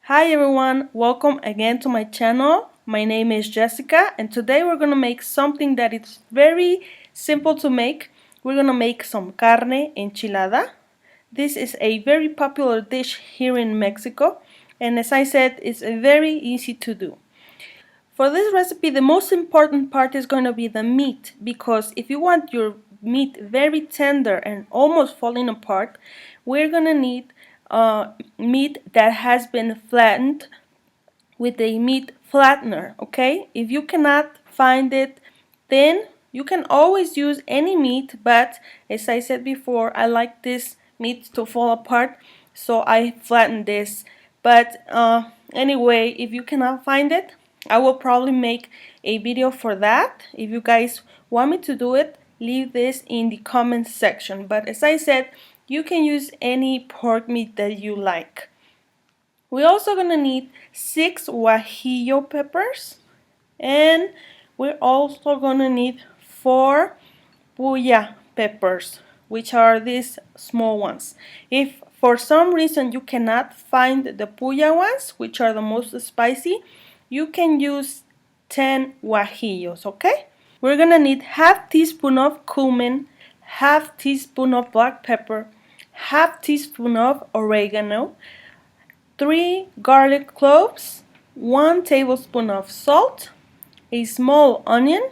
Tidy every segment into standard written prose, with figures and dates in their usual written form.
Hi everyone, welcome again to my channel. My name is Jessica and today we're gonna make something that is very simple to make. We're gonna make some carne enchilada. This is a very popular dish here in Mexico and as I said, it's very easy to do. For this recipe, the most important part is going to be the meat because if you want your meat very tender and almost falling apart, we're going to need meat that has been flattened with a meat flattener, okay? If you cannot find it, then you can always use any meat, but as I said before, I like this meat to fall apart, so I flatten this. But anyway, if you cannot find it, I will probably make a video for that. If you guys want me to do it, leave this in the comments section. But as I said, you can use any pork meat that you like. We're also gonna need 6 guajillo peppers, and we're also gonna need 4 puya peppers, which are these small ones. If for some reason you cannot find the puya ones, which are the most spicy, you can use 10 guajillos, okay? We're gonna need half teaspoon of cumin, half teaspoon of black pepper, half teaspoon of oregano, 3 garlic cloves, 1 tablespoon of salt, a small onion,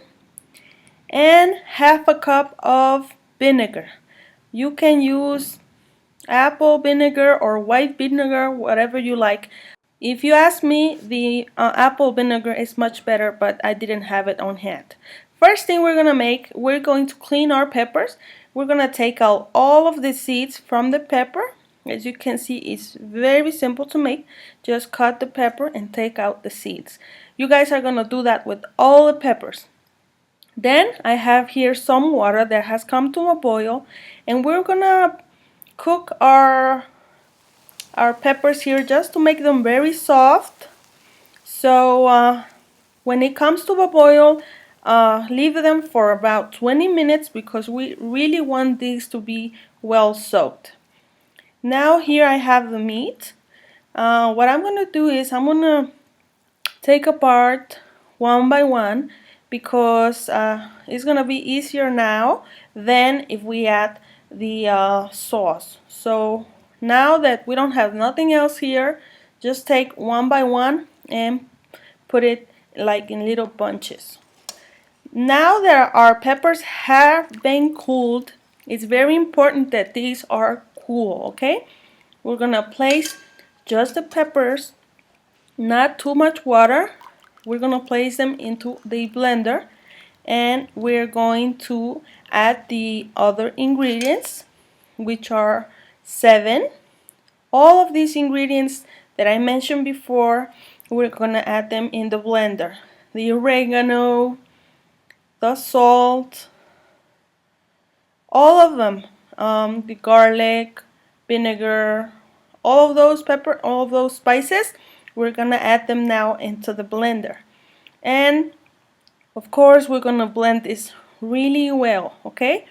and half a cup of vinegar. You can use apple vinegar or white vinegar, whatever you like. If you ask me, the apple vinegar is much better, but I didn't have it on hand. First thing we're going to clean our peppers. We're gonna take out all of the seeds from the pepper. As you can see, it's very simple to make. Just cut the pepper and take out the seeds. You guys are gonna do that with all the peppers. Then I have here some water that has come to a boil, and we're gonna cook our peppers here just to make them very soft. So when it comes to a boil, leave them for about 20 minutes because we really want these to be well soaked. Now here I have the meat. What I'm gonna do is I'm gonna take apart one by one because it's gonna be easier now than if we add the sauce. So now that we don't have nothing else here, just take one by one and put it like in little bunches. Now that our peppers have been cooled, it's very important that these are cool, okay? We're gonna place just the peppers, not too much water. We're gonna place them into the blender and we're going to add the other ingredients, which are 7. All of these ingredients that I mentioned before, we're gonna add them in the blender. The oregano, the salt, all of them, the garlic, vinegar, all of those pepper, all of those spices, we're gonna add them now into the blender. And of course we're gonna blend this really well, okay?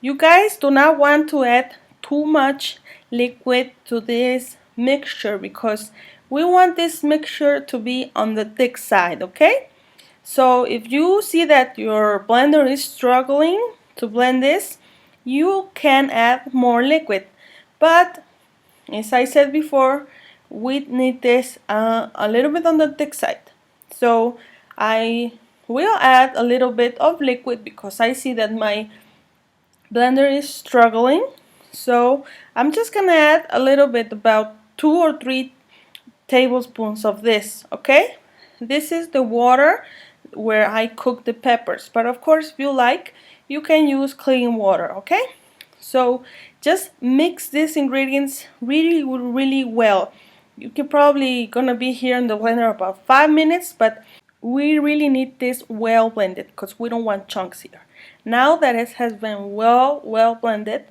You guys do not want to add too much liquid to this mixture because we want this mixture to be on the thick side, okay? So if you see that your blender is struggling to blend this, you can add more liquid. But as I said before, we need this a little bit on the thick side. So I will add a little bit of liquid because I see that my blender is struggling. So I'm just gonna add a little bit, about 2 or 3 tablespoons of this, okay? This is the water where I cook the peppers, but of course if you like, you can use clean water, okay? So just mix these ingredients really well. You can probably gonna be here in the blender about 5 minutes, but we really need this well blended because we don't want chunks here. Now that it has been well blended,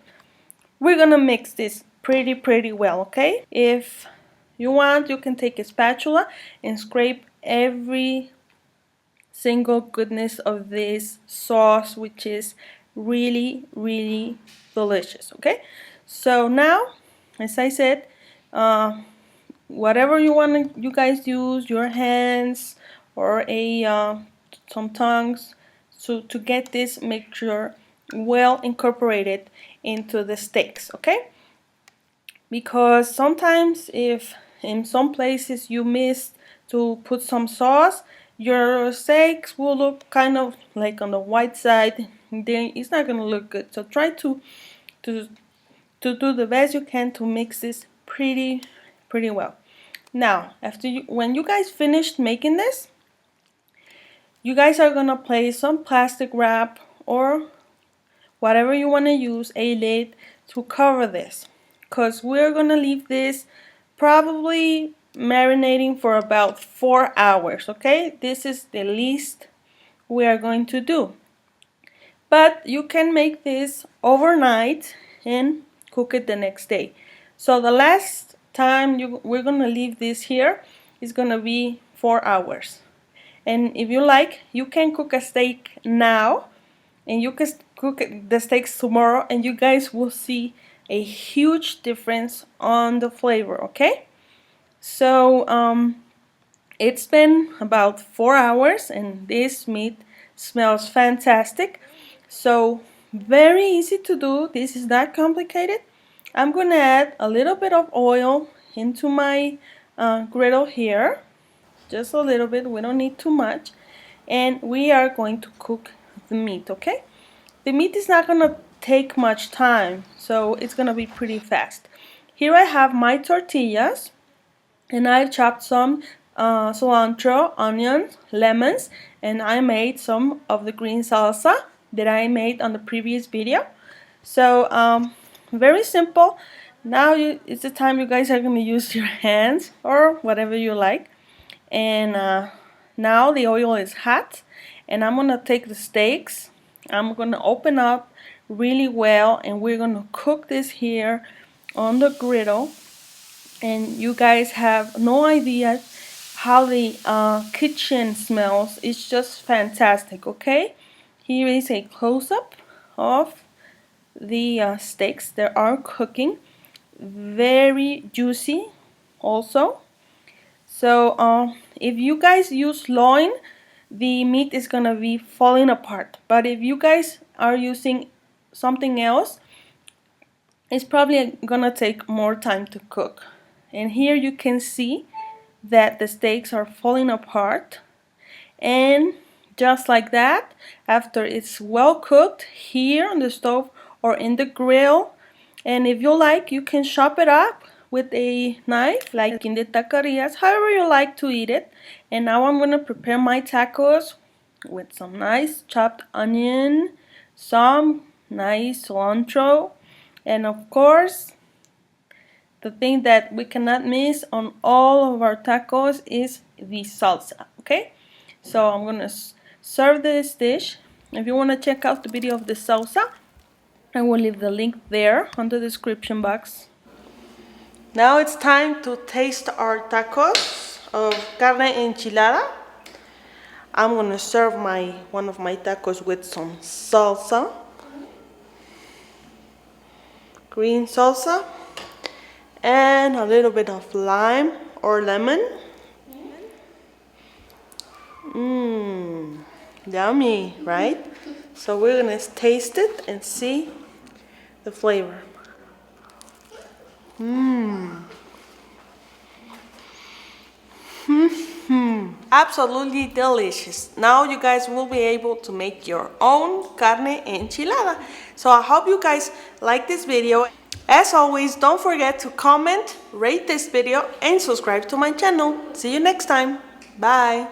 we're gonna mix this pretty well, okay? If you want, you can take a spatula and scrape every single goodness of this sauce, which is really delicious, okay? So now, as I said, whatever you guys use, your hands or some tongs, to get this mixture well incorporated into the steaks, okay? Because sometimes if in some places you miss to put some sauce, your steaks will look kind of like on the white side, then it's not gonna look good. So try to do the best you can to mix this pretty well. Now, when you guys finished making this, you guys are gonna place some plastic wrap or whatever you want to use, a lid, to cover this, because we're gonna leave this probably marinating for about 4 hours. Okay, this is the least we are going to do, but you can make this overnight and cook it the next day. So the last time we're gonna leave this here is gonna be 4 hours. And if you like, you can cook a steak now and you can cook the steaks tomorrow, and you guys will see a huge difference on the flavor. Okay, so it's been about 4 hours and this meat smells fantastic. So very easy to do. This is not complicated. I'm gonna add a little bit of oil into my griddle here, just a little bit, we don't need too much, and we are going to cook the meat. Okay, the meat is not gonna take much time, so it's gonna be pretty fast. Here I have my tortillas, and I chopped some cilantro, onions, lemons, and I made some of the green salsa that I made on the previous video. So very simple. Now it's the time you guys are gonna use your hands or whatever you like. And now the oil is hot, and I'm gonna take the steaks. I'm gonna open up really well, and we're gonna cook this here on the griddle. And you guys have no idea how the kitchen smells. It's just fantastic. Okay, here is a close-up of the steaks that are cooking, very juicy also. So if you guys use loin, the meat is gonna be falling apart, but if you guys are using something else, it's probably gonna take more time to cook. And here you can see that the steaks are falling apart, and just like that, after it's well cooked here on the stove or in the grill. And if you like, you can chop it up with a knife like in the taquerias, however you like to eat it. And now I'm gonna prepare my tacos with some nice chopped onion, some nice cilantro, and of course the thing that we cannot miss on all of our tacos is the salsa. Okay, so I'm gonna serve this dish. If you want to check out the video of the salsa, I will leave the link there on the description box. Now it's time to taste our tacos of carne enchilada. I'm gonna serve one of my tacos with some salsa, green salsa, and a little bit of lime or lemon. Yummy, right? So we're gonna taste it and see the flavor. Absolutely delicious. Now you guys will be able to make your own carne enchilada. So I hope you guys like this video. As always, don't forget to comment, rate this video, and subscribe to my channel. See you next time. Bye.